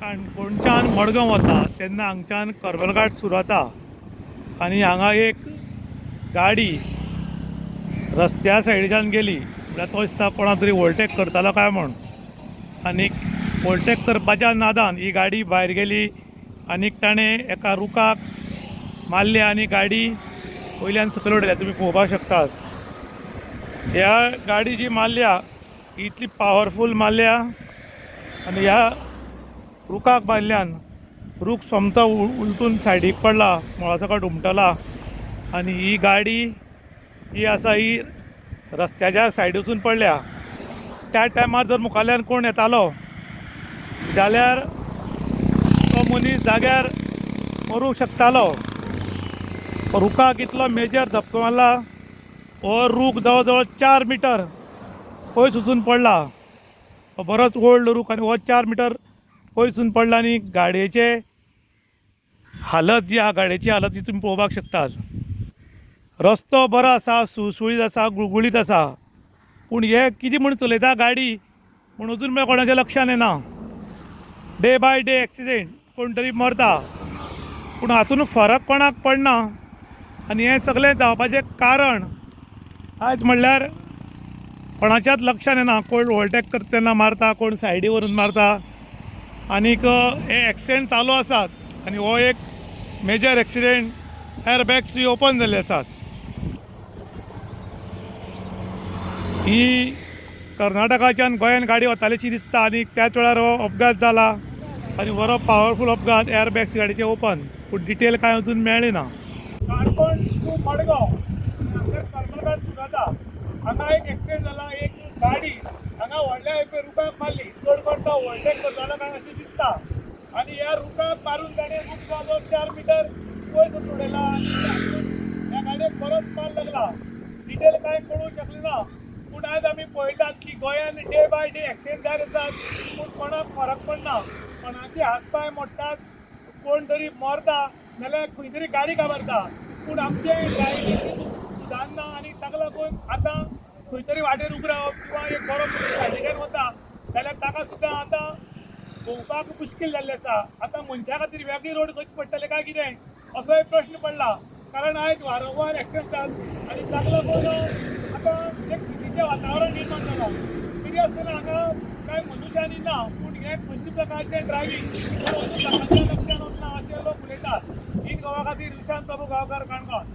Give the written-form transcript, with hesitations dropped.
काणकोणच्यान मडगांव वता तेन्ना हांगच्यान करमलघाट सुरू जाता आनी हांगा एक गाडी रस्त्या सायडीच्यान गेली म्हळ्यार तो दिसता कोणा तरी ओवरटेक करतालो काय म्हूण आनीक ओवरटेक करपाच्या नादान ही गाडी भायर गेली आनीक ताणें एका रुखाक मारली आनी गाडी वयल्यान सकयल उडयल्या. तुमी पळोवपाक शकतात ह्या गाडी जी मारल्या ही इतली पावरफूल मारल्या आनी ह्या रुखाक मारल्यान रूख सोमतो उलटून सायडीक पडला, मुळासकट उमटला आनी ही गाडी ही आसा ही रस्त्याच्या सायडीसून पडल्या. त्या टायमार जर मुखारल्यान कोण येतालो जाल्यार तो मनीस जाग्यार मरूंक शकतालो. रुखाक इतलो मेजर धपको मारला. हो रूख जवळ जवळ 4 मिटर पयस वचून पडला. हो बरोच ओल्ड रूख आनी हो 4 मिटर पयस वचून पडला आनी गाडयेचे हालत जी आहा गाडयेची हालत ती तुमी पळोवपाक शकतात. रस्तो बरो आसा, सुळसुळीत आसा, गुळगुळीत आसा, पूण हे कितें म्हूण चलयता गाडी म्हूण अजून मेरेन कोणाच्या लक्षान येना. डे बाय डे एक्सिडेंट, कोण तरी मरता पूण हातून फरक कोणाक पडना. आनी हें सगळें जावपाचें कारण आयज म्हणल्यार कोणाच्याच लक्षान येना. कोण ओवरटेक करता तेन्ना मारता, कोण सायडी व्हरून मारता आनीक हे एक्सिडेंट चालू आसात आनी हो एक मेजर एक्सिडेंट. एअरबॅग्स बी ओपन जाल्ले आसात. ही कर्नाटकाच्यान गोंयान गाडी वतालीशी दिसता आनी त्याच वेळार हो अपघात जाला आनी बरो पावरफूल अपघात. एअरबॅग्स गाडयेचे ओपन, पूण डिटेल कांय अजून मेळ्ळी ना. काणकोण टू मडगांव हांगासर करमलघाट सुरू जाता. हांगा एक एक्सिडेंट जाला. एक गाडी हांगा व्हडल्या रुखाक मारली. चड कोण तो ओवरटेक करतालो काय अशें दिसता आनी ह्या रुखाक मारून ताणें रूख जवळ 4 मिटर पयस वचून उडयला आनी ह्या गाडयेक बरोच माल लागला. डिटेल कांय कळूंक शकलें ना, पूण आयज आमी पळयतात की गोंयान डे बाय डे एक्सिडेंट जायत आसात पूण कोणाक फरक पडना. कोणाचे हातपाय मोडटात, कोण तरी मरता नाल्यार खंय तरी गाडी काबारता, पूण आमचें ड्रायव्हींग सुदारना आनी ताका लागून आतां खंय तरी वाटेर उबो रावप किंवा एक बरो मनीस सायडीच्यान वता जाल्यार ताका सुद्दां आतां भोंवपाक मुश्कील जाल्लें आसा. आतां मनशा खातीर वेगळी रोड खंयची पडटले काय कितें असोय प्रश्न पडला. कारण आयज वारंवार एक्सिडेंट जातात आनी ताका लागून आतां एक भीतीचें वातावरण निर्माण जालां. कितें आसतना हांगा कांय मनशांनी ना, पूण हे खंयच्या प्रकारचें ड्रायव्हींग लोकांच्या लक्षान वचना अशें लोक उलयतात. इन गोवा खातीर विशांत प्रभू गांवकार, काणकोण.